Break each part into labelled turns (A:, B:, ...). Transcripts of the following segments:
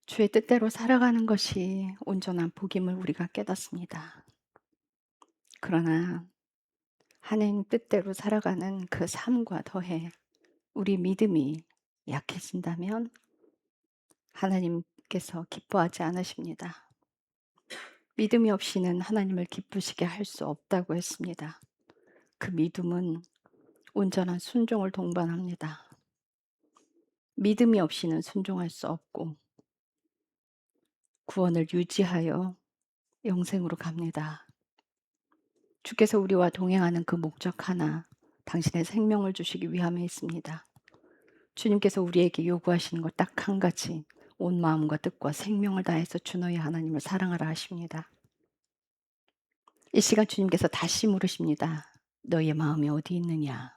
A: 주의 뜻대로 살아가는 것이 온전한 복임을 우리가 깨닫습니다. 그러나 하나님 뜻대로 살아가는 그 삶과 더해 우리 믿음이 약해진다면 하나님께서 기뻐하지 않으십니다. 믿음이 없이는 하나님을 기쁘시게 할 수 없다고 했습니다. 그 믿음은 온전한 순종을 동반합니다. 믿음이 없이는 순종할 수 없고 구원을 유지하여 영생으로 갑니다. 주께서 우리와 동행하는 그 목적 하나, 당신의 생명을 주시기 위함에 있습니다. 주님께서 우리에게 요구하시는 것 딱 한 가지, 온 마음과 뜻과 생명을 다해서 주 너희 하나님을 사랑하라 하십니다. 이 시간 주님께서 다시 물으십니다. 너희의 마음이 어디 있느냐?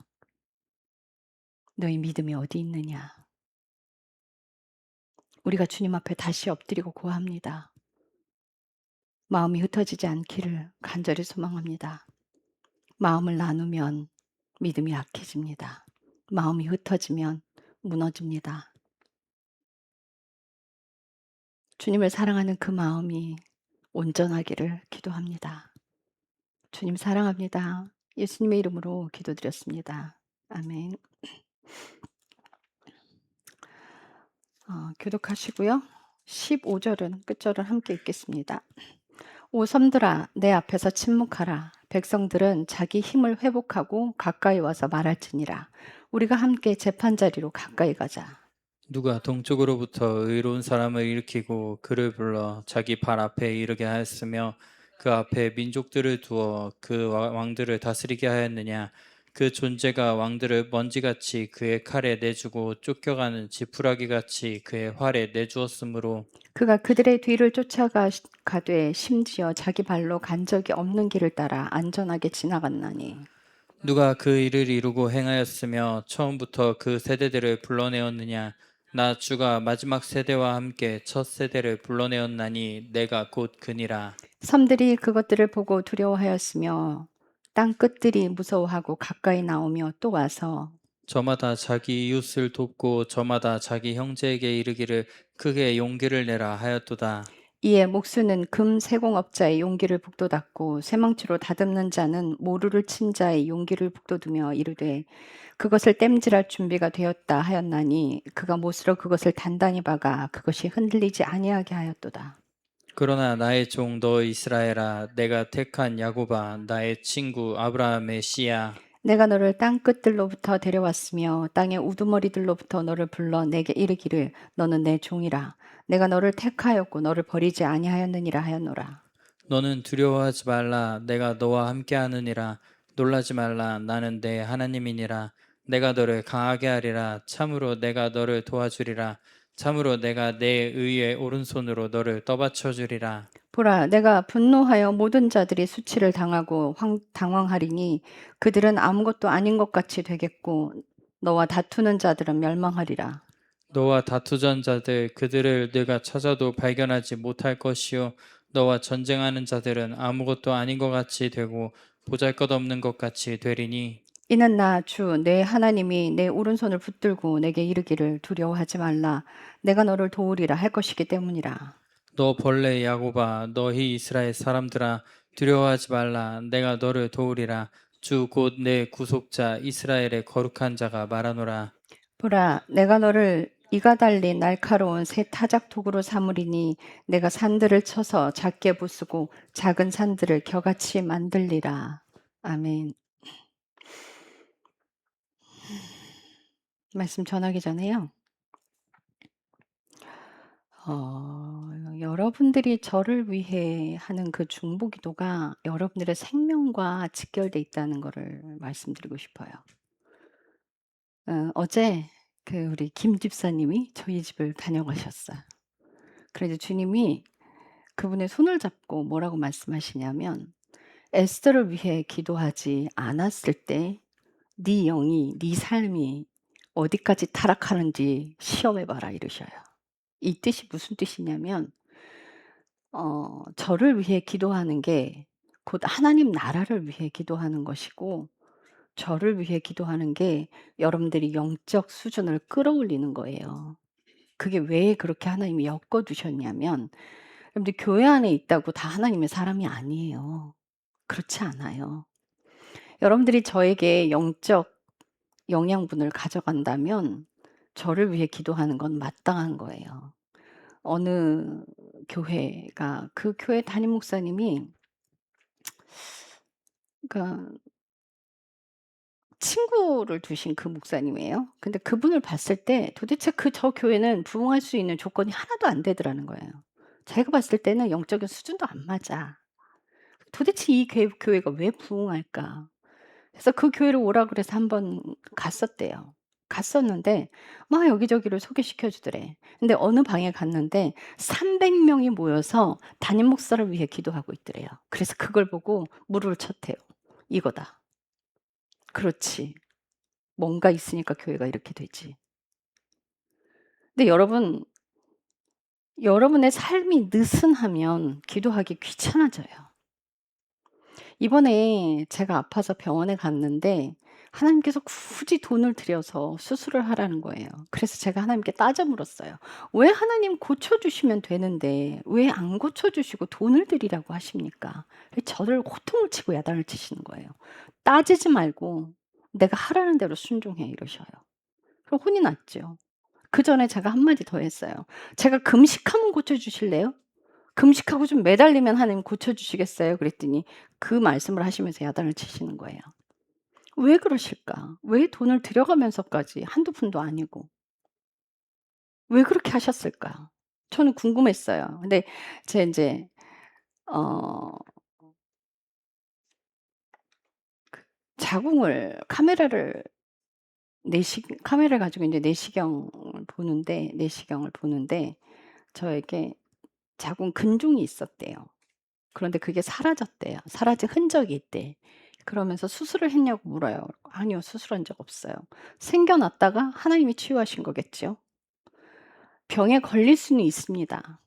A: 너희 믿음이 어디 있느냐? 우리가 주님 앞에 다시 엎드리고 고합니다. 마음이 흩어지지 않기를 간절히 소망합니다. 마음을 나누면 믿음이 약해집니다. 마음이 흩어지면 무너집니다. 주님을 사랑하는 그 마음이 온전하기를 기도합니다. 주님 사랑합니다. 예수님의 이름으로 기도드렸습니다. 아멘. 교독하시고요. 15절은 끝절을 함께 읽겠습니다. 오 섬들아 내 앞에서 침묵하라. 백성들은 자기 힘을 회복하고 가까이 와서 말할지니라. 우리가 함께 재판자리로 가까이 가자.
B: 누가 동쪽으로부터 의로운 사람을 일으키고 그를 불러 자기 발 앞에 이르게 하였으며 그 앞에 민족들을 두어 그 왕들을 다스리게 하였느냐. 그 존재가 왕들을 먼지같이 그의 칼에 내주고 쫓겨가는 지푸라기같이 그의 활에 내주었으므로
A: 그가 그들의 뒤를 쫓아가되 심지어 자기 발로 간 적이 없는 길을 따라 안전하게 지나갔나니.
B: 누가 그 일을 이루고 행하였으며 처음부터 그 세대들을 불러내었느냐. 나 주가 마지막 세대와 함께 첫 세대를 불러내었나니 내가 곧 그니라.
A: 섬들이 그것들을 보고 두려워하였으며 땅 끝들이 무서워하고 가까이 나오며 또 와서
B: 저마다 자기 이웃을 돕고 저마다 자기 형제에게 이르기를 크게 용기를 내라 하였도다.
A: 이에 목수는 금 세공업자의 용기를 북돋았고 쇠망치로 다듬는 자는 모루를 친 자의 용기를 북돋으며 이르되 그것을 땜질할 준비가 되었다 하였나니 그가 못으로 그것을 단단히 박아 그것이 흔들리지 아니하게 하였도다.
B: 그러나 나의 종 너 이스라엘아, 내가 택한 야곱아, 나의 친구 아브라함의 씨야.
A: 내가 너를 땅 끝들로부터 데려왔으며 땅의 우두머리들로부터 너를 불러 내게 이르기를 너는 내 종이라. 내가 너를 택하였고 너를 버리지 아니하였느니라 하였노라.
B: 너는 두려워하지 말라, 내가 너와 함께하느니라. 놀라지 말라, 나는 내 하나님이니라. 내가 너를 강하게 하리라. 참으로 내가 너를 도와주리라. 참으로 내가 내 의의 오른손으로 너를 떠받쳐 주리라.
A: 보라, 내가 분노하여 모든 자들이 수치를 당하고 당황하리니 그들은 아무것도 아닌 것 같이 되겠고 너와 다투는 자들은 멸망하리라.
B: 너와 다투전 자들 그들을 네가 찾아도 발견하지 못할 것이요 너와 전쟁하는 자들은 아무것도 아닌 것 같이 되고 보잘것없는 것 같이 되리니
A: 이는 나 주 내 하나님이 내 오른손을 붙들고 내게 이르기를 두려워하지 말라. 내가 너를 도우리라 할 것이기 때문이라.
B: 너 벌레 야곱아 너희 이스라엘 사람들아 두려워하지 말라 내가 너를 도우리라 주 곧 내 구속자 이스라엘의 거룩한 자가 말하노라.
A: 보라, 내가 너를 이가 달린 날카로운 새 타작독으로 삼으리니 내가 산들을 쳐서 작게 부수고 작은 산들을 겨같이 만들리라. 아멘. 말씀 전하기 전에요. 여러분들이 저를 위해 하는 그 중보 기도가 여러분들의 생명과 직결돼 있다는 거를 말씀드리고 싶어요. 어제 그 우리 김 집사님이 저희 집을 다녀가셨어요. 그래서 주님이 그분의 손을 잡고 뭐라고 말씀하시냐면 에스더를 위해 기도하지 않았을 때 네 영이 네 삶이 어디까지 타락하는지 시험해 봐라 이러셔요. 이 뜻이 무슨 뜻이냐면 저를 위해 기도하는 게 곧 하나님 나라를 위해 기도하는 것이고 저를 위해 기도하는 게 여러분들이 영적 수준을 끌어올리는 거예요. 그게 왜 그렇게 하나님이 엮어 두셨냐면, 여러분들 교회 안에 있다고 다 하나님의 사람이 아니에요. 그렇지 않아요. 여러분들이 저에게 영적 영양분을 가져간다면 저를 위해 기도하는 건 마땅한 거예요. 어느 교회가, 그 교회 담임 목사님이, 그러니까 친구를 두신 그 목사님이에요. 근데 그분을 봤을 때 도대체 저 교회는 부흥할 수 있는 조건이 하나도 안 되더라는 거예요. 자기가 봤을 때는 영적인 수준도 안 맞아. 도대체 이 교회가 왜 부흥할까? 그래서 그 교회를 오라 그래서 한번 갔었대요. 갔었는데 막 여기저기를 소개시켜 주더래. 근데 어느 방에 갔는데 300 명이 모여서 담임 목사를 위해 기도하고 있더래요. 그래서 그걸 보고 무릎을 쳤대요. "이거다. 그렇지. 뭔가 있으니까 교회가 이렇게 되지." 근데 여러분, 여러분의 삶이 느슨하면 기도하기 귀찮아져요. 이번에 제가 아파서 병원에 갔는데 하나님께서 굳이 돈을 들여서 수술을 하라는 거예요. 그래서 제가 하나님께 따져 물었어요. "왜 하나님 고쳐 주시면 되는데 왜 안 고쳐 주시고 돈을 들이라고 하십니까?" 저를 호통을 치고 야단을 치시는 거예요. "따지지 말고 내가 하라는 대로 순종해." 이러셔요. 그럼 혼이 났죠. 그전에 제가 한 마디 더 했어요. "제가 금식하면 고쳐 주실래요? 금식하고 좀 매달리면 하나님 고쳐 주시겠어요?" 그랬더니 그 말씀을 하시면서 야단을 치시는 거예요. 왜 그러실까? 왜 돈을 들여가면서까지, 한두 푼도 아니고 왜 그렇게 하셨을까? 저는 궁금했어요. 근데 제 인제 어 자궁을, 카메라를 가지고 인제 내시경을 보는데 저에게 자궁 근종이 있었대요. 그런데 그게 사라졌대요. 사라진 흔적이 있대. 그러면서 "수술을 했냐."고 물어요. "아니요. 수술한 적 없어요." 생겨났다가 하나님이 치유하신 거겠죠. 병에 걸릴 수는 있습니다.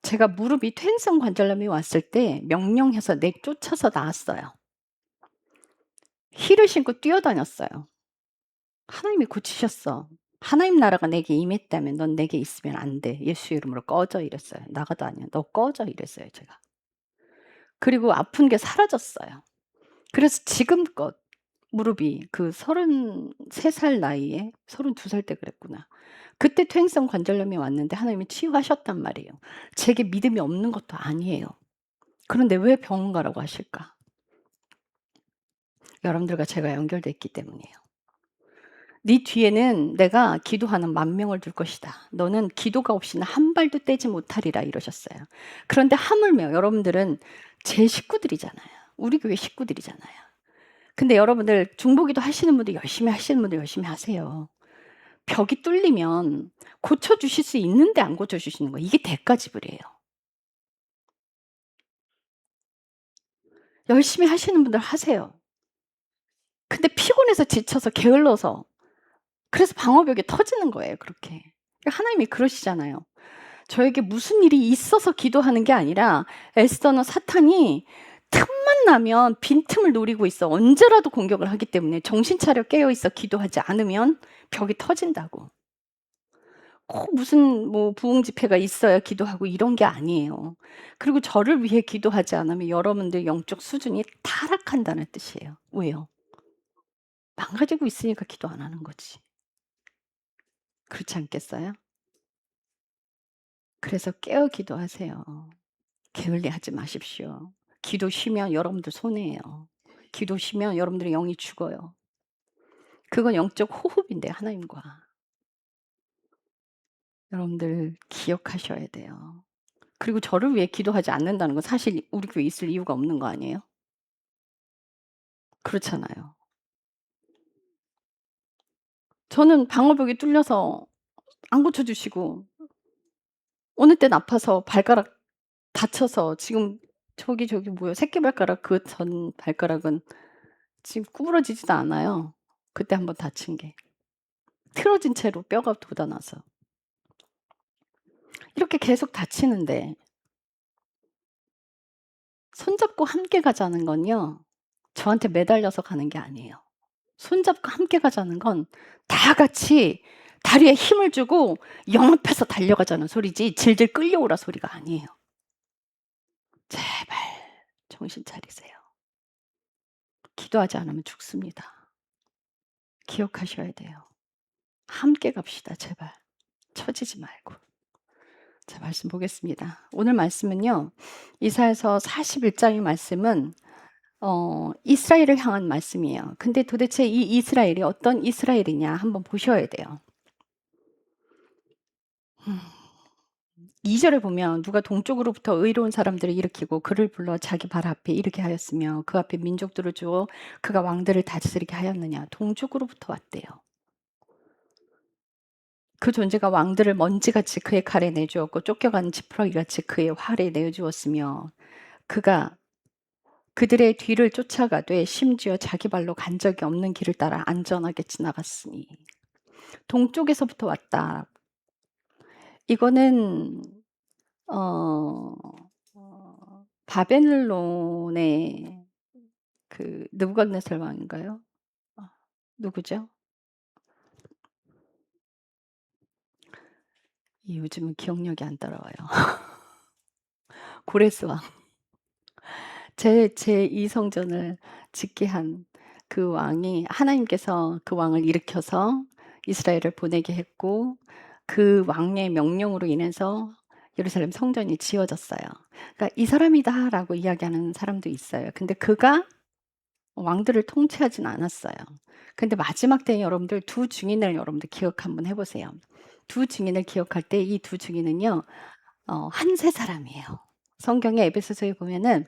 A: 제가 무릎이 퇴행성 관절염이 왔을 때 명령해서 내쫓아서 나았어요. 힐을 신고 뛰어다녔어요. "하나님이 고치셨어. 하나님 나라가 내게 임했다면 넌 내게 있으면 안 돼. 예수의 이름으로 꺼져." 이랬어요. "나가도 아니야. 너 꺼져." 이랬어요 제가. 그리고 아픈 게 사라졌어요. 그래서 지금껏 무릎이, 그 33살 나이에, 32살 때 그랬구나. 그때 퇴행성 관절염이 왔는데 하나님이 치유하셨단 말이에요. 제게 믿음이 없는 것도 아니에요. 그런데 왜 병원 가라고 하실까? 여러분들과 제가 연결돼 있기 때문이에요. "네 뒤에는 내가 기도하는 10,000명을 둘 것이다. 너는 기도가 없이는 한 발도 떼지 못하리라." 이러셨어요. 그런데 하물며 여러분들은 제 식구들이잖아요. 우리 교회 식구들이잖아요. 근데 여러분들 중보기도 하시는 분들 열심히 하시는 분들 열심히 하세요. 벽이 뚫리면 고쳐 주실 수 있는데 안 고쳐 주시는 거예요. 이게 대가 지불이에요. 열심히 하시는 분들 하세요. 근데 피곤해서 지쳐서 게을러서, 그래서 방어벽이 터지는 거예요 그렇게. 하나님이 그러시잖아요. 저에게 무슨 일이 있어서 기도하는 게 아니라 에스더는 사탄이 틈만 나면 빈틈을 노리고 있어. 언제라도 공격을 하기 때문에 정신 차려 깨어 있어 기도하지 않으면 벽이 터진다고. 꼭 무슨 뭐 부흥 집회가 있어야 기도하고 이런 게 아니에요. 그리고 저를 위해 기도하지 않으면 여러분들 영적 수준이 타락한다는 뜻이에요. 왜요? 망가지고 있으니까 기도 안 하는 거지. 그렇지 않겠어요? 그래서 깨어 기도하세요. 게을리 하지 마십시오. 기도 쉬면 여러분들 손해예요. 기도 쉬면 여러분들의 영이 죽어요. 그건 영적 호흡인데 하나님과. 여러분들 기억하셔야 돼요. 그리고 저를 위해 기도하지 않는다는 건 사실 우리 교회에 있을 이유가 없는 거 아니에요? 그렇잖아요. 저는 방어벽이 뚫려서 안 고쳐 주시고, 어느 땐 아파서 발가락 다쳐서 지금 저기 뭐예요? 새끼발가락, 그 전 발가락은 지금 구부러지지도 않아요. 그때 한번 다친 게. 틀어진 채로 뼈가 돋아나서. 이렇게 계속 다치는데 손잡고 함께 가자는 건요, 저한테 매달려서 가는 게 아니에요. 손잡고 함께 가자는 건 다 같이 다리에 힘을 주고 영업해서 달려가자는 소리지 질질 끌려오라 소리가 아니에요. 제발 정신 차리세요. 기도하지 않으면 죽습니다. 기억하셔야 돼요. 함께 갑시다 제발. 처지지 말고. 자 말씀 보겠습니다. 오늘 말씀은요. 이사야서 41장의 말씀은 이스라엘을 향한 말씀이에요. 근데 도대체 이 이스라엘이 어떤 이스라엘이냐 한번 보셔야 돼요. 2절에 보면 누가 동쪽으로부터 의로운 사람들을 일으키고 그를 불러 자기 발 앞에 이르게 하였으며 그 앞에 민족들을 주어 그가 왕들을 다스리게 하였느냐. 동쪽으로부터 왔대요. 그 존재가 왕들을 먼지같이 그의 칼에 내주었고 쫓겨가는 지푸라기같이 그의 활에 내주었으며 그가 그들의 뒤를 쫓아가되 심지어 자기 발로 간 적이 없는 길을 따라 안전하게 지나갔으니 동쪽에서부터 왔다. 이거는 바벨론의 그 느부갓네살 왕인가요? 누구죠? 요즘은 기억력이 안 따라와요. 고레스 왕. 제 2성전을 짓게 한 그 왕이 하나님께서 그 왕을 일으켜서 이스라엘을 보내게 했고 그 왕의 명령으로 인해서 예루살렘 성전이 지어졌어요. 그러니까 이 사람이다라고 이야기하는 사람도 있어요. 근데 그가 왕들을 통치하진 않았어요. 근데 마지막 때에 여러분들 두 증인을 여러분들 기억 한번 해보세요. 두 증인을 기억할 때 이 두 증인은요, 한 세 사람이에요. 성경의 에베소서에 보면은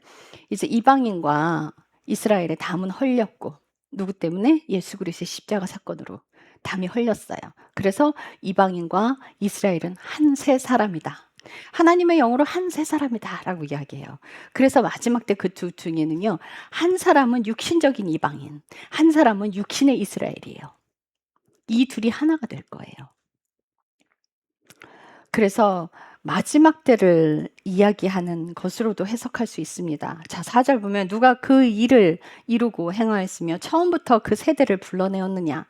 A: 이제 이방인과 이스라엘의 담은 헐렸고 누구 때문에? 예수 그리스도의 십자가 사건으로 담이 헐렸어요. 그래서 이방인과 이스라엘은 한 세 사람이다. 하나님의 영으로 한 세 사람이다라고 이야기해요. 그래서 마지막 때 그 두 중에는요. 한 사람은 육신적인 이방인, 한 사람은 육신의 이스라엘이에요. 이 둘이 하나가 될 거예요. 그래서 마지막 때를 이야기하는 것으로도 해석할 수 있습니다. 자, 4절 보면 누가 그 일을 이루고 행하였으며 처음부터 그 세대를 불러내었느냐.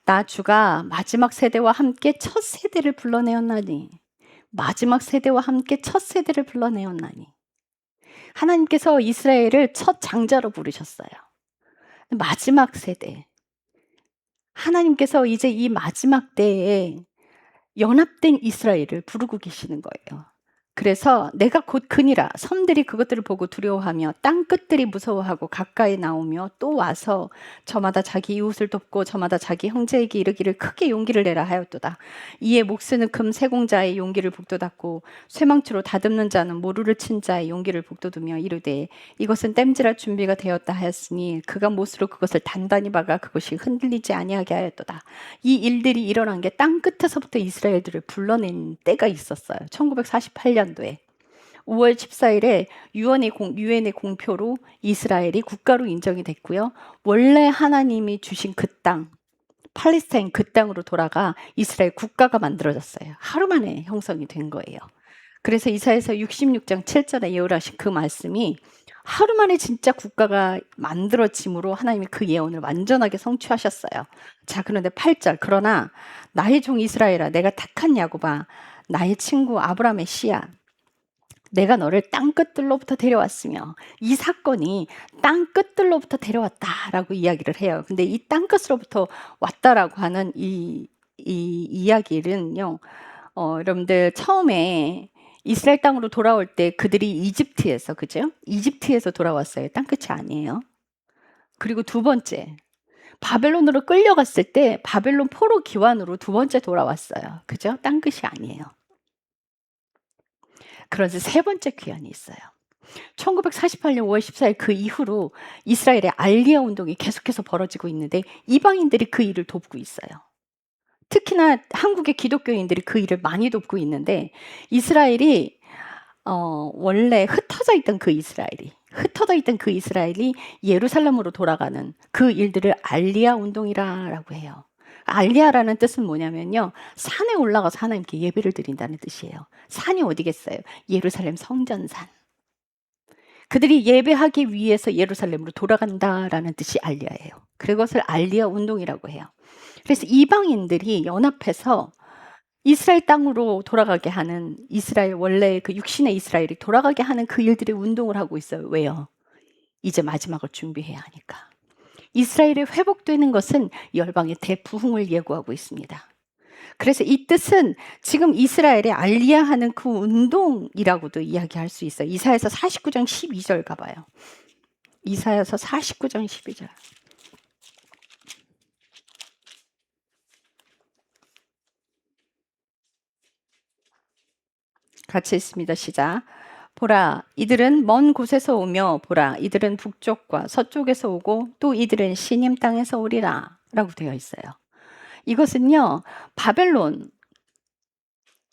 A: 나 주가 마지막 세대와 함께 첫 세대를 불러내었나니. 마지막 세대와 함께 첫 세대를 불러내었나니. 하나님께서 이스라엘을 첫 장자로 부르셨어요. 마지막 세대. 하나님께서 이제 이 마지막 때에 연합된 이스라엘을 부르고 계시는 거예요. 그래서 내가 곧 그니라. 섬들이 그것들을 보고 두려워하며 땅 끝들이 무서워하고 가까이 나오며 또 와서 저마다 자기 이웃을 돕고 저마다 자기 형제에게 이르기를 크게 용기를 내라 하였도다. 이에 목수는 금 세공자의 용기를 북돋았고 쇠망치로 다듬는 자는 모루를 친 자의 용기를 북돋으며 이르되 이것은 땜질할 준비가 되었다 하였으니 그가 못으로 그것을 단단히 박아 그것이 흔들리지 아니하게 하였도다. 이 일들이 일어난 게 땅 끝에서부터 이스라엘들을 불러낸 때가 있었어요. 1948년도에 5월 14일에 유엔의 공표로 이스라엘이 국가로 인정이 됐고요. 원래 하나님이 주신 그 땅, 팔레스타인 그 땅으로 돌아가 이스라엘 국가가 만들어졌어요. 하루 만에 형성이 된 거예요. 그래서 이사야서 66장 7절에 예언하신 그 말씀이 하루 만에 진짜 국가가 만들어짐으로 하나님이 그 예언을 완전하게 성취하셨어요. 자, 그런데 8절. 그러나 나의 종 이스라엘아, 내가 택한 야곱아, 나의 친구 아브라함의 씨야, 내가 너를 땅 끝들로부터 데려왔으며 이 사건이 땅 끝들로부터 데려왔다라고 이야기를 해요. 근데 이 땅 끝으로부터 왔다라고 하는 이 이야기는요. 여러분들 처음에 이스라엘 땅으로 돌아올 때 그들이 이집트에서, 그죠? 이집트에서 돌아왔어요. 땅 끝이 아니에요. 그리고 두 번째, 바벨론으로 끌려갔을 때 바벨론 포로 기환으로 두 번째 돌아왔어요. 그죠? 땅 끝이 아니에요. 그런데 세 번째 귀환이 있어요. 1948년 5월 14일 그 이후로 이스라엘의 알리아 운동이 계속해서 벌어지고 있는데 이방인들이 그 일을 돕고 있어요. 특히나 한국의 기독교인들이 그 일을 많이 돕고 있는데 이스라엘이 원래 흩어져 있던 그 이스라엘이 예루살렘으로 돌아가는 그 일들을 알리아 운동이라고 해요. 알리아라는 뜻은 뭐냐면요. 산에 올라가서 하나님께 예배를 드린다는 뜻이에요. 산이 어디겠어요? 예루살렘 성전산. 그들이 예배하기 위해서 예루살렘으로 돌아간다라는 뜻이 알리아예요. 그것을 알리아 운동이라고 해요. 그래서 이방인들이 연합해서 이스라엘 땅으로 돌아가게 하는, 이스라엘 원래 그 육신의 이스라엘이 돌아가게 하는 그 일들의 운동을 하고 있어요. 왜요? 이제 마지막을 준비해야 하니까. 이스라엘이 회복되는 것은 열방의 대부흥을 예고하고 있습니다. 그래서 이 뜻은 지금 이스라엘의 알리야하는 그 운동이라고도 이야기할 수 있어요. 이사야서 49장 12절 가봐요. 이사야서 49장 12절. 같이 읽습니다. 시작. 보라, 이들은 먼 곳에서 오며, 보라, 이들은 북쪽과 서쪽에서 오고, 또 이들은 시님 땅에서 오리라. 라고 되어 있어요. 이것은요, 바벨론,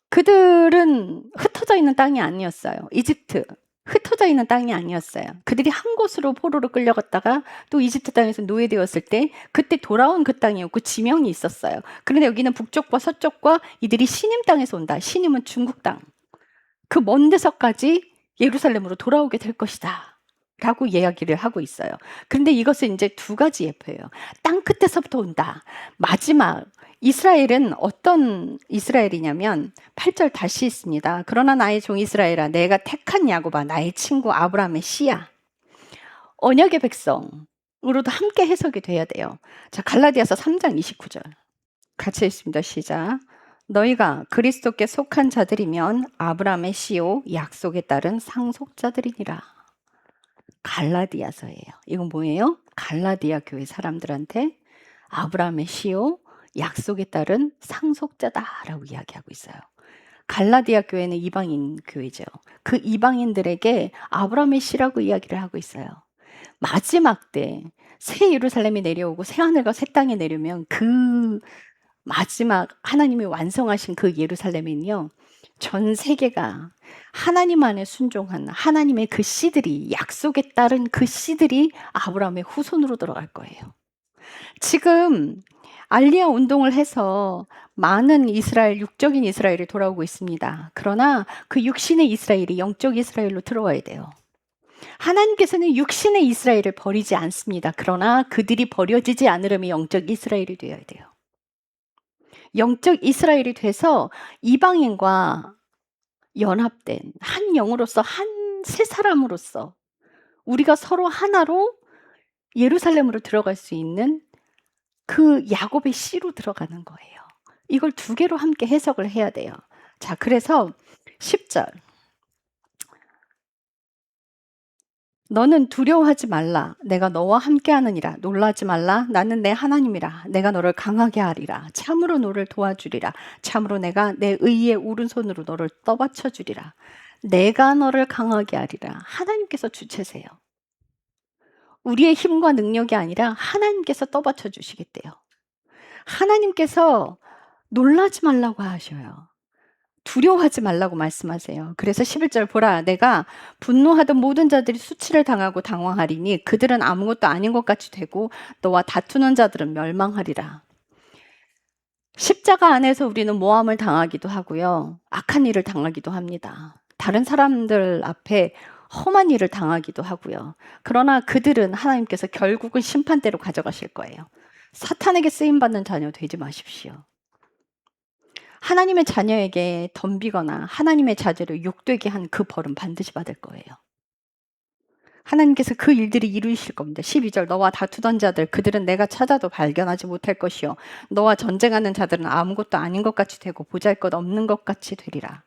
A: 그들은 흩어져 있는 땅이 아니었어요. 이집트, 흩어져 있는 땅이 아니었어요. 그들이 한 곳으로 포로로 끌려갔다가 또 이집트 땅에서 노예되었을 때 그때 돌아온 그 땅이었고 지명이 있었어요. 그런데 여기는 북쪽과 서쪽과 이들이 시님 땅에서 온다. 시님은 중국 땅. 그 먼 데서까지 예루살렘으로 돌아오게 될 것이다. 라고 이야기를 하고 있어요. 그런데 이것은 이제 두 가지 예표예요. 땅 끝에서부터 온다. 마지막 이스라엘은 어떤 이스라엘이냐면 8절 다시 있습니다. 그러나 나의 종 이스라엘아, 내가 택한 야곱아, 나의 친구 아브라함의 씨야. 언약의 백성으로도 함께 해석이 돼야 돼요. 자, 갈라디아서 3장 29절 같이 읽습니다. 시작. 너희가 그리스도께 속한 자들이면 아브라함의 씨요 약속에 따른 상속자들이니라. 갈라디아서예요. 이건 뭐예요? 갈라디아 교회 사람들한테 아브라함의 씨요 약속에 따른 상속자다라고 이야기하고 있어요. 갈라디아 교회는 이방인 교회죠. 그 이방인들에게 아브라함의 씨라고 이야기를 하고 있어요. 마지막 때 새 예루살렘이 내려오고 새 하늘과 새 땅이 내려오면 그 마지막 하나님이 완성하신 그 예루살렘은요, 전 세계가 하나님 안에 순종한 하나님의 그 씨들이, 약속에 따른 그 씨들이 아브라함의 후손으로 들어갈 거예요. 지금 알리야 운동을 해서 많은 이스라엘, 육적인 이스라엘이 돌아오고 있습니다. 그러나 그 육신의 이스라엘이 영적 이스라엘로 들어와야 돼요. 하나님께서는 육신의 이스라엘을 버리지 않습니다. 그러나 그들이 버려지지 않으려면 영적 이스라엘이 되어야 돼요. 영적 이스라엘이 돼서 이방인과 연합된 한 영으로서 한 세 사람으로서 우리가 서로 하나로 예루살렘으로 들어갈 수 있는 그 야곱의 씨로 들어가는 거예요. 이걸 두 개로 함께 해석을 해야 돼요. 자, 그래서 10절. 너는 두려워하지 말라. 내가 너와 함께하느니라. 놀라지 말라. 나는 내 하나님이라. 내가 너를 강하게 하리라. 참으로 너를 도와주리라. 참으로 내가 내 의의 오른손으로 너를 떠받쳐 주리라. 내가 너를 강하게 하리라. 하나님께서 주체세요. 우리의 힘과 능력이 아니라 하나님께서 떠받쳐 주시겠대요. 하나님께서 놀라지 말라고 하셔요. 두려워하지 말라고 말씀하세요. 그래서 11절 보라, 내가 분노하던 모든 자들이 수치를 당하고 당황하리니 그들은 아무것도 아닌 것 같이 되고 너와 다투는 자들은 멸망하리라. 십자가 안에서 우리는 모함을 당하기도 하고요. 악한 일을 당하기도 합니다. 다른 사람들 앞에 험한 일을 당하기도 하고요. 그러나 그들은 하나님께서 결국은 심판대로 가져가실 거예요. 사탄에게 쓰임받는 자녀 되지 마십시오. 하나님의 자녀에게 덤비거나 하나님의 자제를 욕되게 한 그 벌은 반드시 받을 거예요. 하나님께서 그 일들을 이루실 겁니다. 12절 너와 다투던 자들 그들은 내가 찾아도 발견하지 못할 것이요 너와 전쟁하는 자들은 아무것도 아닌 것 같이 되고 보잘것없는 것 같이 되리라.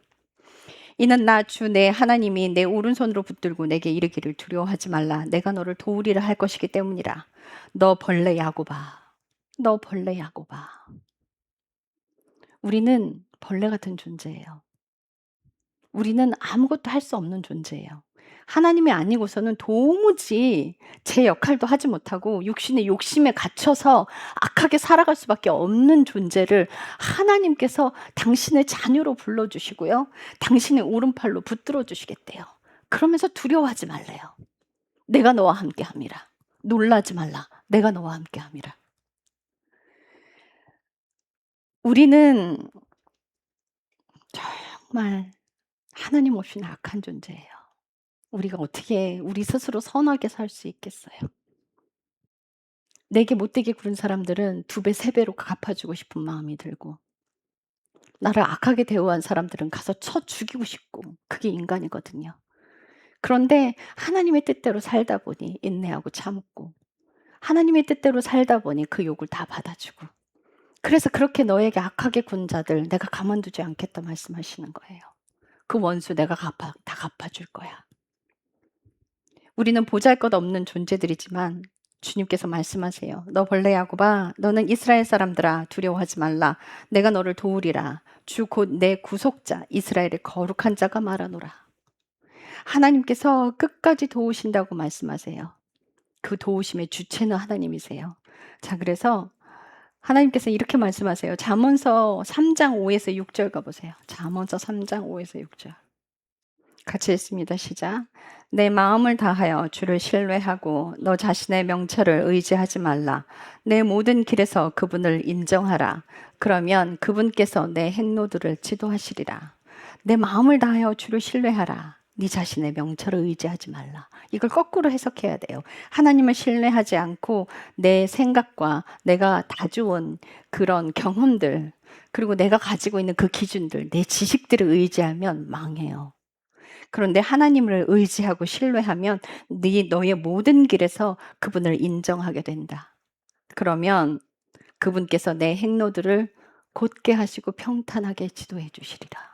A: 이는 나 주 내 하나님이 내 오른손으로 붙들고 내게 이르기를 두려워하지 말라. 내가 너를 도우리라 할 것이기 때문이라. 너 벌레 야곱아. 너 벌레 야곱아. 우리는 벌레 같은 존재예요. 우리는 아무것도 할 수 없는 존재예요. 하나님이 아니고서는 도무지 제 역할도 하지 못하고 육신의 욕심에 갇혀서 악하게 살아갈 수밖에 없는 존재를 하나님께서 당신의 자녀로 불러주시고요. 당신의 오른팔로 붙들어 주시겠대요. 그러면서 두려워하지 말래요. 내가 너와 함께 함이라. 놀라지 말라. 내가 너와 함께 함이라. 우리는 정말 하나님 없이는 악한 존재예요. 우리가 어떻게 우리 스스로 선하게 살 수 있겠어요? 내게 못되게 굴은 사람들은 2배, 3배로 갚아주고 싶은 마음이 들고, 나를 악하게 대우한 사람들은 가서 쳐 죽이고 싶고, 그게 인간이거든요. 그런데 하나님의 뜻대로 살다 보니 인내하고 참고, 하나님의 뜻대로 살다 보니 그 욕을 다 받아주고, 그래서 그렇게 너에게 악하게 군 자들 내가 가만두지 않겠다 말씀하시는 거예요. 그 원수 내가 다 갚아줄 거야. 우리는 보잘것없는 존재들이지만 주님께서 말씀하세요. 너 벌레 야곱아, 너는 이스라엘 사람들아 두려워하지 말라. 내가 너를 도우리라. 주 곧 내 구속자 이스라엘의 거룩한 자가 말하노라. 하나님께서 끝까지 도우신다고 말씀하세요. 그 도우심의 주체는 하나님이세요. 자, 그래서 하나님께서 이렇게 말씀하세요. 잠언서 3장 5에서 6절 가보세요. 잠언서 3장 5에서 6절. 같이 읽습니다. 시작. 내 마음을 다하여 주를 신뢰하고 너 자신의 명철을 의지하지 말라. 내 모든 길에서 그분을 인정하라. 그러면 그분께서 내 행로들을 지도하시리라. 내 마음을 다하여 주를 신뢰하라. 네 자신의 명철을 의지하지 말라. 이걸 거꾸로 해석해야 돼요. 하나님을 신뢰하지 않고 내 생각과 내가 다주온 그런 경험들, 그리고 내가 가지고 있는 그 기준들, 내 지식들을 의지하면 망해요. 그런데 하나님을 의지하고 신뢰하면 너의 모든 길에서 그분을 인정하게 된다. 그러면 그분께서 내 행로들을 곧게 하시고 평탄하게 지도해 주시리라.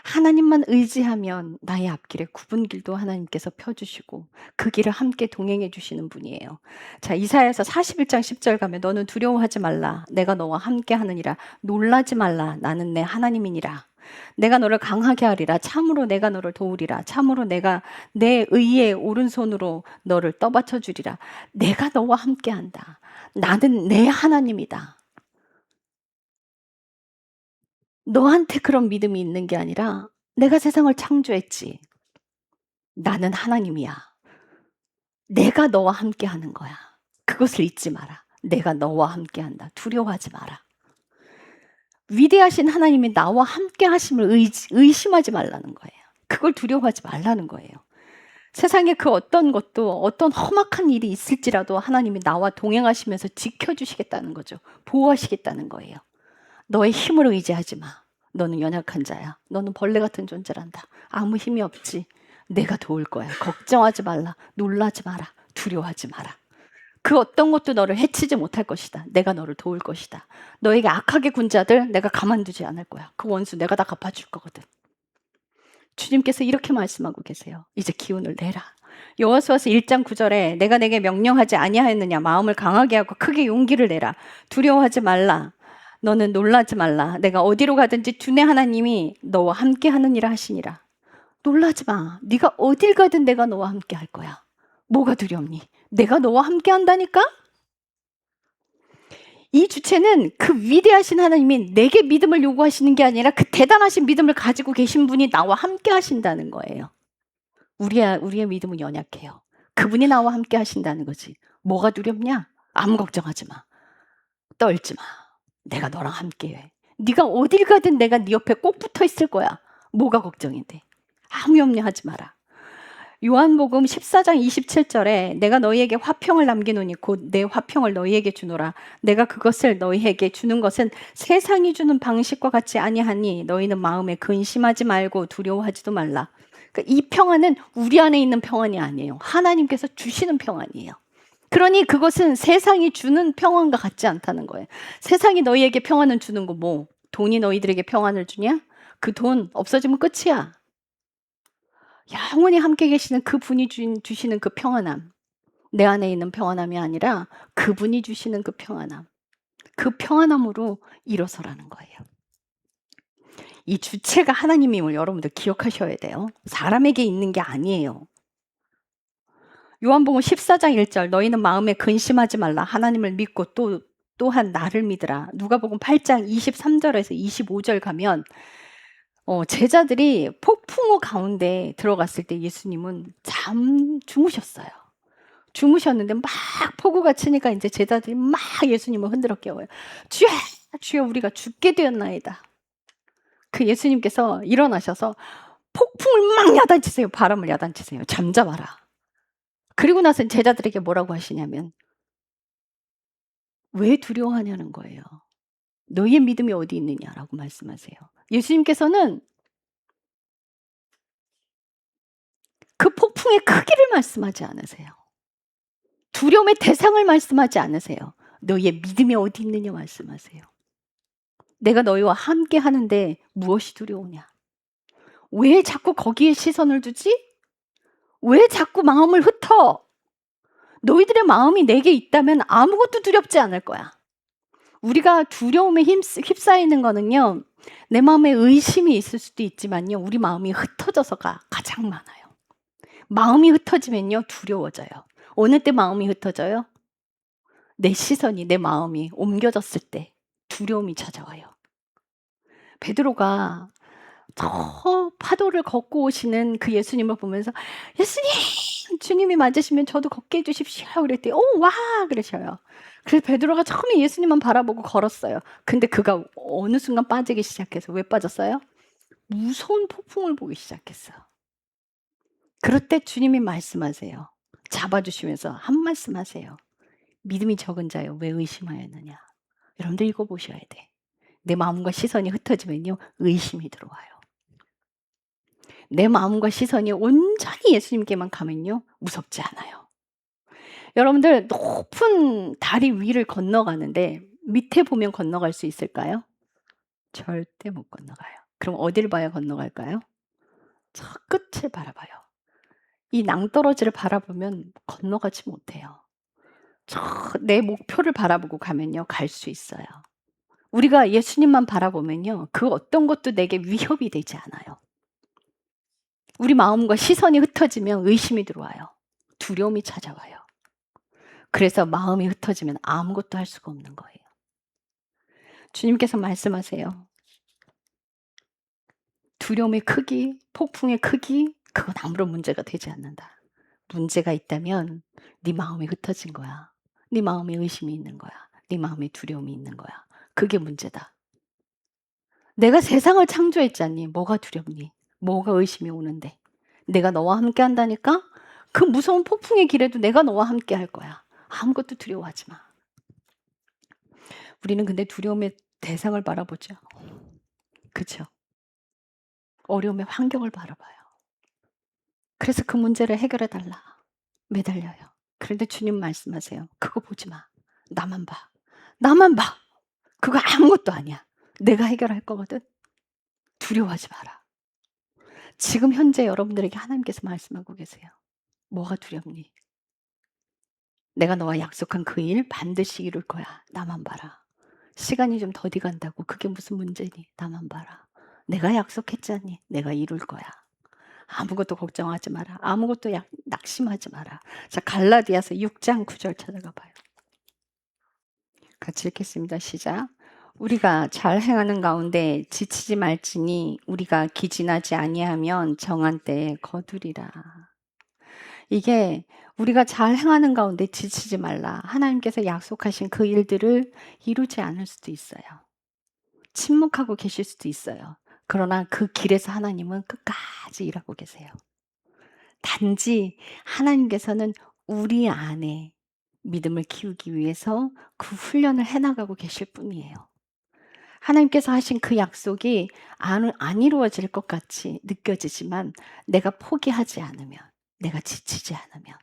A: 하나님만 의지하면 나의 앞길에 굽은 길도 하나님께서 펴주시고 그 길을 함께 동행해 주시는 분이에요. 자, 이사야서 41장 10절 가면 너는 두려워하지 말라. 내가 너와 함께 하느니라. 놀라지 말라. 나는 내 하나님이니라. 내가 너를 강하게 하리라. 참으로 내가 너를 도우리라. 참으로 내가 내 의의 오른손으로 너를 떠받쳐 주리라. 내가 너와 함께 한다. 나는 내 하나님이다. 너한테 그런 믿음이 있는 게 아니라 내가 세상을 창조했지. 나는 하나님이야. 내가 너와 함께 하는 거야. 그것을 잊지 마라. 내가 너와 함께 한다. 두려워하지 마라. 위대하신 하나님이 나와 함께 하심을 의심하지 말라는 거예요. 그걸 두려워하지 말라는 거예요. 세상에 그 어떤 것도 어떤 험악한 일이 있을지라도 하나님이 나와 동행하시면서 지켜주시겠다는 거죠. 보호하시겠다는 거예요. 너의 힘을 의지하지 마. 너는 연약한 자야. 너는 벌레 같은 존재란다. 아무 힘이 없지. 내가 도울 거야. 걱정하지 말라. 놀라지 마라. 두려워하지 마라. 그 어떤 것도 너를 해치지 못할 것이다. 내가 너를 도울 것이다. 너에게 악하게 군 자들 내가 가만두지 않을 거야. 그 원수 내가 다 갚아줄 거거든. 주님께서 이렇게 말씀하고 계세요. 이제 기운을 내라. 여호수아서 1장 9절에 내가 내게 명령하지 아니하였느냐. 마음을 강하게 하고 크게 용기를 내라. 두려워하지 말라. 너는 놀라지 말라. 내가 어디로 가든지 주내 하나님이 너와 함께 하느니라 하시니라. 놀라지 마. 네가 어딜 가든 내가 너와 함께 할 거야. 뭐가 두렵니? 내가 너와 함께 한다니까? 이 주체는 그 위대하신 하나님이 내게 믿음을 요구하시는 게 아니라 그 대단하신 믿음을 가지고 계신 분이 나와 함께 하신다는 거예요. 우리의 믿음은 연약해요. 그분이 나와 함께 하신다는 거지. 뭐가 두렵냐? 아무 걱정하지 마. 떨지 마. 내가 너랑 함께해. 네가 어딜 가든 내가 네 옆에 꼭 붙어 있을 거야. 뭐가 걱정인데? 아무 염려하지 마라. 요한복음 14장 27절에 내가 너희에게 화평을 남기노니 곧 내 화평을 너희에게 주노라. 내가 그것을 너희에게 주는 것은 세상이 주는 방식과 같지 아니하니 너희는 마음에 근심하지 말고 두려워하지도 말라. 그러니까 이 평안은 우리 안에 있는 평안이 아니에요. 하나님께서 주시는 평안이에요. 그러니 그것은 세상이 주는 평안과 같지 않다는 거예요. 세상이 너희에게 평안을 주는 거 뭐? 돈이 너희들에게 평안을 주냐? 그 돈 없어지면 끝이야. 영원히 함께 계시는 그 분이 주시는 그 평안함. 내 안에 있는 평안함이 아니라 그분이 주시는 그 평안함. 그 평안함으로 일어서라는 거예요. 이 주체가 하나님임을 여러분들 기억하셔야 돼요. 사람에게 있는 게 아니에요. 요한복음 14장 1절 너희는 마음에 근심하지 말라. 하나님을 믿고 또한 나를 믿으라. 누가복음 8장 23절에서 25절 가면 제자들이 폭풍우 가운데 들어갔을 때 예수님은 주무셨어요. 주무셨는데 막 폭우가 치니까 이제 제자들이 막 예수님을 흔들어 깨워요. 주여, 주여 우리가 죽게 되었나이다. 그 예수님께서 일어나셔서 폭풍을 막 야단치세요. 바람을 야단치세요. 잠잠하라. 그리고 나서 제자들에게 뭐라고 하시냐면 왜 두려워하냐는 거예요. 너희의 믿음이 어디 있느냐라고 말씀하세요. 예수님께서는 그 폭풍의 크기를 말씀하지 않으세요. 두려움의 대상을 말씀하지 않으세요. 너희의 믿음이 어디 있느냐 말씀하세요. 내가 너희와 함께 하는데 무엇이 두려우냐? 왜 자꾸 거기에 시선을 두지? 왜 자꾸 마음을 흩어? 너희들의 마음이 내게 있다면 아무것도 두렵지 않을 거야. 우리가 두려움에 휩싸이는 거는요, 내 마음에 의심이 있을 수도 있지만요, 우리 마음이 흩어져서가 가장 많아요. 마음이 흩어지면요, 두려워져요. 어느 때 마음이 흩어져요? 내 시선이, 내 마음이 옮겨졌을 때 두려움이 찾아와요. 베드로가 저 파도를 걷고 오시는 그 예수님을 보면서 예수님, 주님이 맞으시면 저도 걷게 해주십시오. 그랬더니 와 그러셔요. 그래서 베드로가 처음에 예수님만 바라보고 걸었어요. 근데 그가 어느 순간 빠지기 시작해서 왜 빠졌어요? 무서운 폭풍을 보기 시작했어요. 그럴 때 주님이 말씀하세요. 잡아주시면서 한 말씀 하세요. 믿음이 적은 자여 왜 의심하였느냐. 여러분들 읽어보셔야 돼. 내 마음과 시선이 흩어지면요, 의심이 들어와요. 내 마음과 시선이 온전히 예수님께만 가면요, 무섭지 않아요. 여러분들 높은 다리 위를 건너가는데 밑에 보면 건너갈 수 있을까요? 절대 못 건너가요. 그럼 어딜 봐야 건너갈까요? 저 끝을 바라봐요. 이 낭떠러지를 바라보면 건너가지 못해요. 저 내 목표를 바라보고 가면요, 갈 수 있어요. 우리가 예수님만 바라보면요, 그 어떤 것도 내게 위협이 되지 않아요. 우리 마음과 시선이 흩어지면 의심이 들어와요. 두려움이 찾아와요. 그래서 마음이 흩어지면 아무것도 할 수가 없는 거예요. 주님께서 말씀하세요. 두려움의 크기, 폭풍의 크기, 그건 아무런 문제가 되지 않는다. 문제가 있다면 네 마음이 흩어진 거야. 네 마음에 의심이 있는 거야. 네 마음에 두려움이 있는 거야. 그게 문제다. 내가 세상을 창조했잖니. 뭐가 두렵니? 뭐가 의심이 오는데? 내가 너와 함께 한다니까? 그 무서운 폭풍의 길에도 내가 너와 함께 할 거야. 아무것도 두려워하지 마. 우리는 근데 두려움의 대상을 바라보죠. 그렇죠? 어려움의 환경을 바라봐요. 그래서 그 문제를 해결해 달라. 매달려요. 그런데 주님 말씀하세요. 그거 보지 마. 나만 봐. 나만 봐. 그거 아무것도 아니야. 내가 해결할 거거든. 두려워하지 마라. 지금 현재 여러분들에게 하나님께서 말씀하고 계세요. 뭐가 두렵니? 내가 너와 약속한 그 일 반드시 이룰 거야. 나만 봐라. 시간이 좀 더디 간다고 그게 무슨 문제니? 나만 봐라. 내가 약속했잖니. 내가 이룰 거야. 아무것도 걱정하지 마라. 아무것도 낙심하지 마라. 자, 갈라디아서 6장 9절 찾아가 봐요. 같이 읽겠습니다. 시작. 우리가 잘 행하는 가운데 지치지 말지니 우리가 기진하지 아니하면 정한 때에 거두리라. 이게 우리가 잘 행하는 가운데 지치지 말라. 하나님께서 약속하신 그 일들을 이루지 않을 수도 있어요. 침묵하고 계실 수도 있어요. 그러나 그 길에서 하나님은 끝까지 일하고 계세요. 단지 하나님께서는 우리 안에 믿음을 키우기 위해서 그 훈련을 해나가고 계실 뿐이에요. 하나님께서 하신 그 약속이 안 이루어질 것 같이 느껴지지만 내가 포기하지 않으면, 내가 지치지 않으면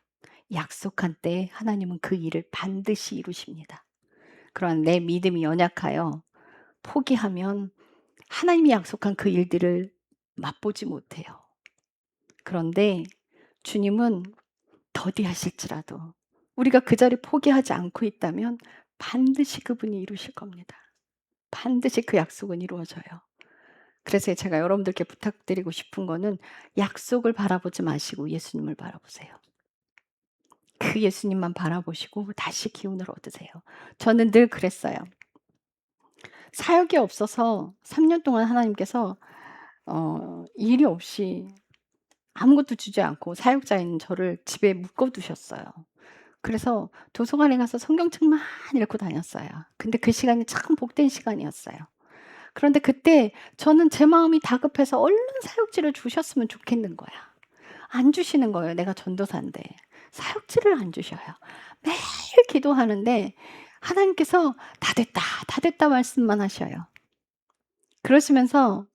A: 약속한 때에 하나님은 그 일을 반드시 이루십니다. 그러나 내 믿음이 연약하여 포기하면 하나님이 약속한 그 일들을 맛보지 못해요. 그런데 주님은 더디하실지라도 우리가 그 자리 포기하지 않고 있다면 반드시 그분이 이루실 겁니다. 반드시 그 약속은 이루어져요. 그래서 제가 여러분들께 부탁드리고 싶은 거는 약속을 바라보지 마시고 예수님을 바라보세요. 그 예수님만 바라보시고 다시 기운을 얻으세요. 저는 늘 그랬어요. 사역이 없어서 3년 동안 하나님께서 일이 없이 아무것도 주지 않고 사역자인 저를 집에 묶어두셨어요. 그래서 도서관에 가서 성경책만 읽고 다녔어요. 근데 그 시간이 참 복된 시간이었어요. 그런데 그때 저는 제 마음이 다급해서 얼른 사역지를 주셨으면 좋겠는 거야. 안 주시는 거예요. 내가 전도사인데. 사역지를 안 주셔요. 매일 기도하는데 하나님께서 다 됐다, 다 됐다 말씀만 하셔요. 그러시면서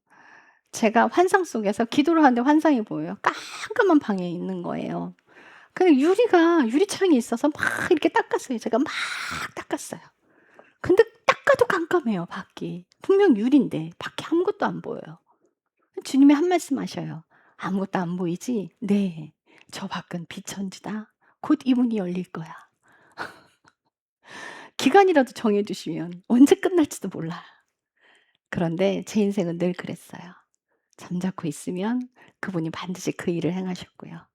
A: 제가 환상 속에서 기도를 하는데 환상이 보여요. 깜깜한 방에 있는 거예요. 근데 유리창이 있어서 막 이렇게 닦았어요. 제가 막 닦았어요. 근데 닦아도 깜깜해요, 밖이. 분명 유리인데 밖에 아무것도 안 보여요. 주님이 한 말씀 하셔요. 아무것도 안 보이지? 네. 저 밖은 빛천지다. 곧 이 문이 열릴 거야. 기간이라도 정해주시면 언제 끝날지도 몰라. 그런데 제 인생은 늘 그랬어요. 잠자코 있으면 그분이 반드시 그 일을 행하셨고요.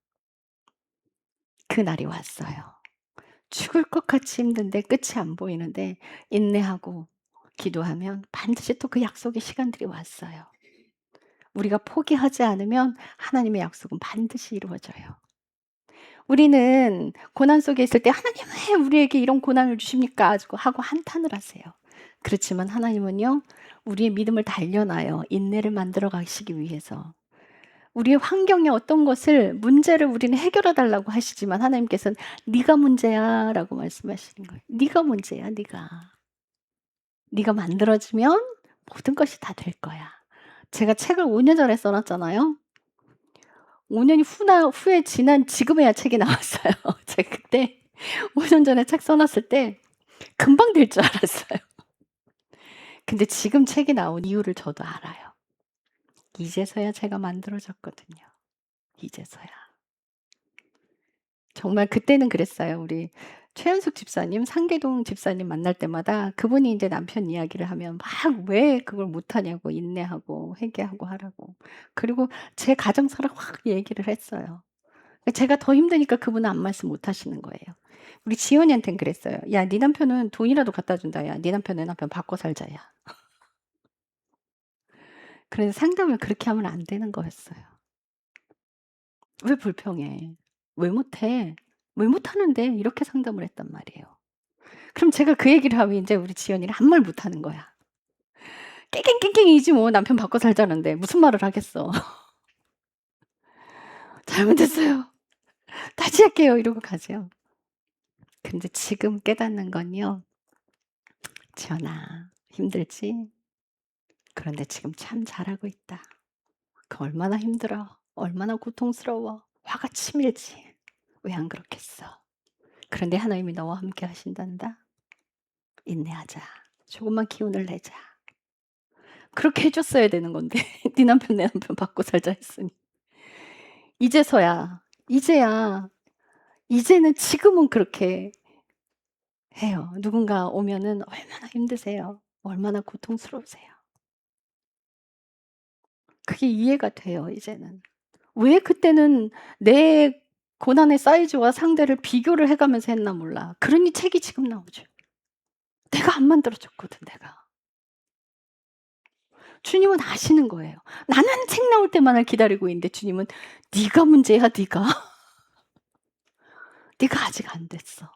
A: 그날이 왔어요. 죽을 것 같이 힘든데 끝이 안 보이는데 인내하고 기도하면 반드시 또 그 약속의 시간들이 왔어요. 우리가 포기하지 않으면 하나님의 약속은 반드시 이루어져요. 우리는 고난 속에 있을 때 "하나님 왜 우리에게 이런 고난을 주십니까?" 하고 한탄을 하세요. 그렇지만 하나님은요. 우리의 믿음을 단련하여 인내를 만들어 가시기 위해서 우리의 환경의 어떤 것을 문제를 우리는 해결해 달라고 하시지만 하나님께서는 "네가 문제야."라고 말씀하시는 거예요. "네가 문제야, 네가. 네가 만들어지면 모든 것이 다 될 거야." 제가 책을 5년 전에 써 놨잖아요. 5 년이 후에 지난 지금에야 책이 나왔어요. 제가 그때 5년 전에 책 써 놨을 때 금방 될 줄 알았어요. 근데 지금 책이 나온 이유를 저도 알아요. 이제서야 제가 만들어졌거든요. 이제서야. 정말 그때는 그랬어요. 우리 최현숙 집사님, 상계동 집사님 만날 때마다 그분이 인제 남편 이야기를 하면 막 왜 그걸 못하냐고 인내하고 회개하고 하라고. 그리고 제 가정사를 확 얘기를 했어요. 제가 더 힘드니까 그분은 아무 말씀 못 하시는 거예요. 우리 지연이한텐 그랬어요. "야 네 남편은 돈이라도 갖다 준다 야. 네 남편 내 남편 바꿔 살자 야." 그래서 상담을 그렇게 하면 안 되는 거였어요. "왜 불평해? 왜 못해? 왜 못하는데?" 이렇게 상담을 했단 말이에요. 그럼 제가 그 얘기를 하면 인제 우리 지연이는 아무 말 못 하는 거야. 깽깽깽깽이지 뭐 남편 바꿔 살자는데 무슨 말을 하겠어. "잘못했어요. 다시 할게요." 이러고 가죠. 근데 지금 깨닫는 건요. "지연아 힘들지? 그런데 지금 참 잘하고 있다. 그 얼마나 힘들어. 얼마나 고통스러워. 화가 치밀지. 왜 안 그렇겠어. 그런데 하나님이 너와 함께 하신단다. 인내하자. 조금만 기운을 내자." 그렇게 해 줬어야 되는 건데 네 남편 내 남편 바꿔 살자 했으니. 이제서야, 이제야, 이제는 지금은 그렇게 해요. 누군가 오면은 얼마나 힘드세요. 얼마나 고통스러우세요. 그게 이해가 돼요 이제는. 왜 그때는 내 고난의 사이즈와 상대를 비교를 해 가면서 했나 몰라. 그러니 책이 지금 나오죠. 내가 안 만들어졌거든 내가. 주님은 아시는 거예요. 나는 책 나올 때만을 기다리고 있는데 주님은 "네가 문제야 네가. 네가 아직 안 됐어."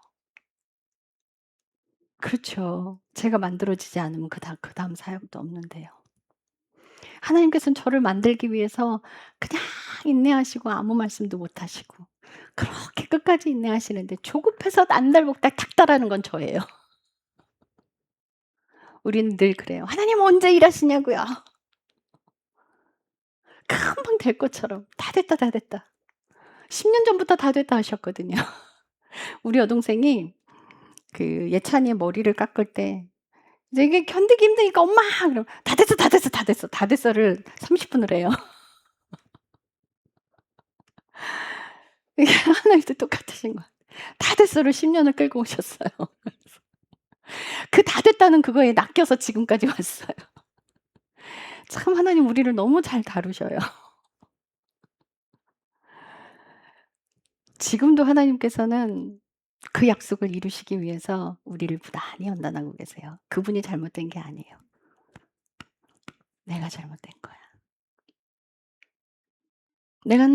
A: 그렇죠. 제가 만들어지지 않으면 그다음 사역도 없는데요. 하나님께서는 저를 만들기 위해서 그냥 인내하시고 아무 말씀도 못 하시고 그렇게 끝까지 인내하시는데 조급해서 안달복달 탁달하는 건 저예요. 우리는 늘 그래요. "하나님 언제 일하시냐고요." 금방 될 것처럼 "다 됐다, 다 됐다." 10년 전부터 "다 됐다." 하셨거든요. 우리 여동생이 그 예찬이의 머리를 깎을 때 이제 이게 견디기 힘드니까 "엄마." 그러면 "다 됐어, 다 됐어, 다 됐어." 다 됐어를 30 분을 해요. 이게 하나님도 똑같으신 거야. 다 됐어를 10 년을 끌고 오셨어요. 그 다 됐다는 그거에 낚여서 지금까지 왔어요. 참 하나님 우리를 너무 잘 다루셔요. 지금도 하나님께서는 그 약속을 이루시기 위해서 우리를 부단히 연단하고 계세요. 그분이 잘못된 게 아니에요. 내가 잘못된 거야.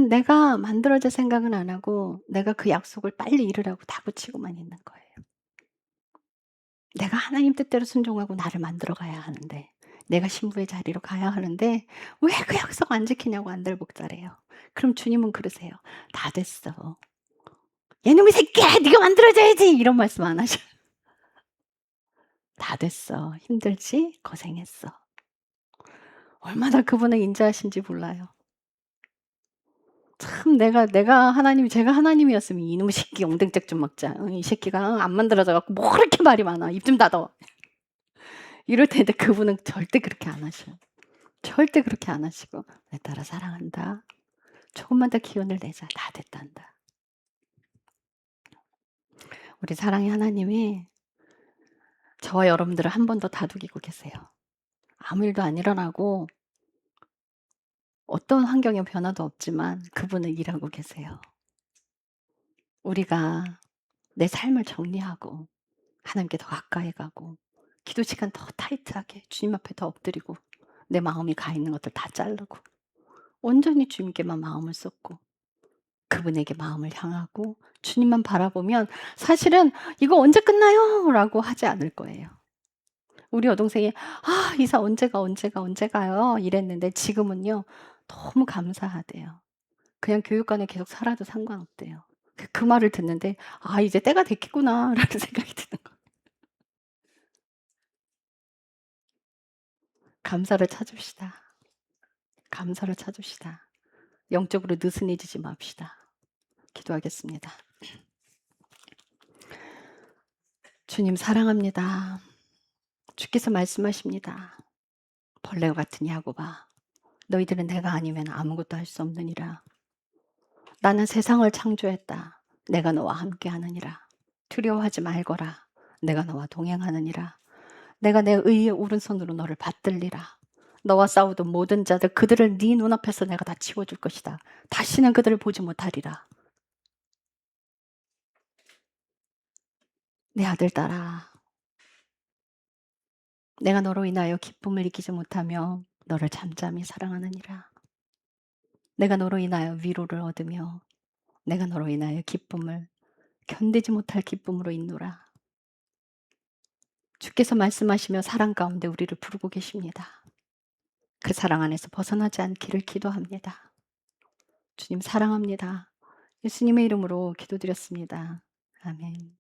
A: 내가 만들어질 생각은 안 하고 내가 그 약속을 빨리 이루라고 다그치고만 있는 거예요. 내가 하나님 뜻대로 순종하고 나를 만들어 가야 하는데 내가 신부의 자리로 가야 하는데 왜 그 약속 안 지키냐고 안달복달해요. 그럼 주님은 그러세요. "다 됐어. 얘놈의 새끼야 네가 만들어 줘야지." 이런 말씀 안 하셔요. 다 됐어. 힘들지? 고생했어. 얼마나 그분을 인자하신지 몰라요. 참 제가 하나님이었으면 '이놈의 새끼 엉덩짝 좀 먹자. 이 새끼가 안 만들어져 갖고 뭐 그렇게 말이 많아. 입 좀 닫어.' 이럴 텐데 그분은 절대 그렇게 안 하셔요. 절대 그렇게 안 하시고 "내 딸아 사랑한다. 조금만 더 기운을 내자. 다 됐단다." 우리 사랑의 하나님이 저와 여러분들을 한 번 더 다독이고 계세요. 아무 일도 안 일어나고 어떤 환경의 변화도 없지만 그분은 일하고 계세요. 우리가 내 삶을 정리하고 하나님께 더 가까이 가고 기도 시간 더 타이트하게 주님 앞에 더 엎드리고 내 마음이 가 있는 것들 다 자르고 온전히 주님께만 마음을 쏟고 그분에게 마음을 향하고 주님만 바라보면 사실은 "이거 언제 끝나요?" 라고 하지 않을 거예요. 우리 여동생이 "아 이사 언제 가요?" 이랬는데 지금은요 너무 감사하대요. 그냥 교육관에 계속 살아도 상관없대요. 그 말을 듣는데 '아 이제 때가 됐겠구나.'라는 생각이 드는 거예요. 감사를 찾읍시다. 감사를 찾읍시다. 영적으로 느슨해지지 맙시다. 기도하겠습니다. 주님 사랑합니다. 주께서 말씀하십니다. "벌레와 같은 야곱아 너희들은 내가 아니면 아무것도 할 수 없느니라. 나는 세상을 창조했다. 내가 너와 함께하느니라. 두려워하지 말거라. 내가 너와 동행하느니라. 내가 내 의의 오른손으로 너를 받들리라. 너와 싸우던 모든 자들 그들을 네 눈앞에서 내가 다 치워줄 것이다. 다시는 그들을 보지 못하리라. 내 아들딸아 내가 너로 인하여 기쁨을 느끼지 못하며 너를 잠잠히 사랑하느니라. 내가 너로 인하여 위로를 얻으며 내가 너로 인하여 기쁨을 견디지 못할 기쁨으로 있노라. 주께서 말씀하시며 사랑 가운데 우리를 부르고 계십니다. 그 사랑 안에서 벗어나지 않기를 기도합니다. 주님 사랑합니다. 예수님의 이름으로 기도드렸습니다. 아멘.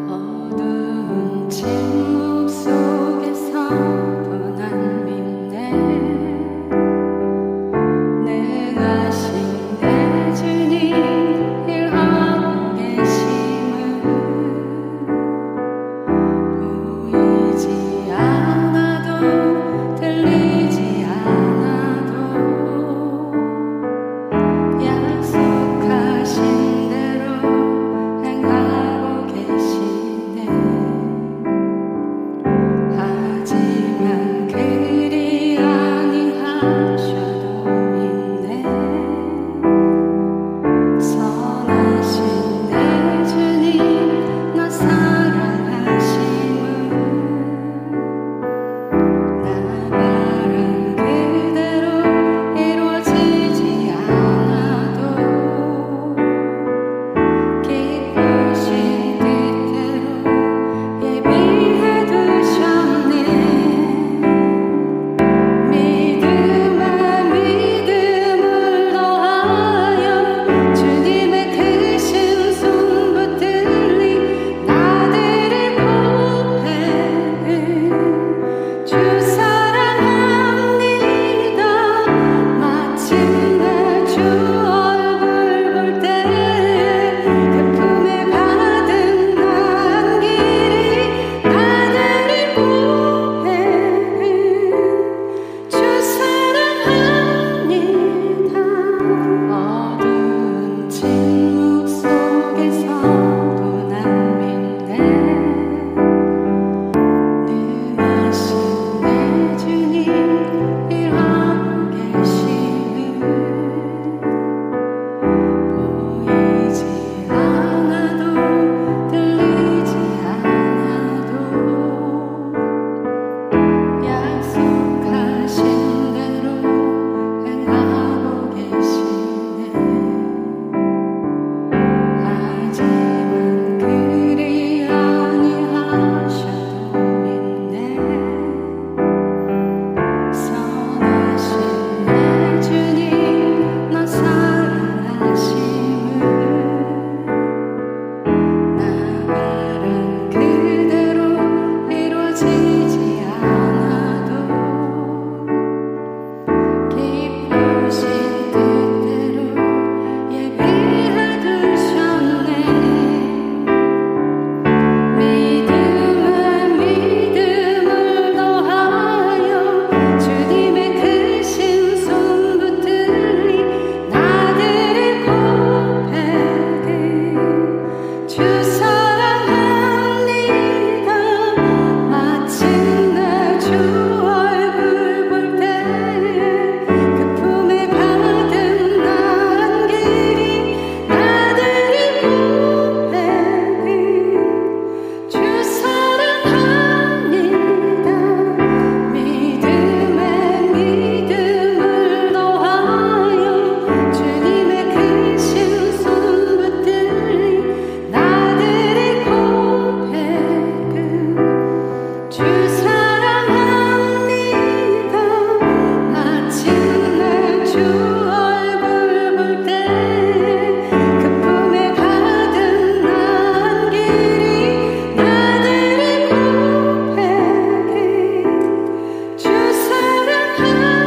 A: 어두운 침묵 속에서 분한 빛내 내가 신내 주님 일하고 계심을 보이지 않아도 들리지 않아도 부르짖지 않아도 기쁘신 뜻대로 예비해 두셨네. 믿음에 믿음을 더하여 주님의 크신 손 붙들리 나들이 고백을 주 사랑합니다. 마침내 주 얼굴 볼 때에 그 품에 가득 난 길이 나들이 고백을 주 사랑합니다. 믿음에 믿음을 더하여 주님의 크신 손 붙들리 나들이 고백을 주 사랑합니다. 마침내 주 얼굴 볼 때에 그 품에 가득 난 길이 나들이 고백을 주 사랑합니다.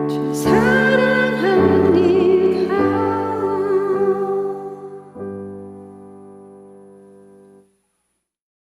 A: 주 사랑합니다.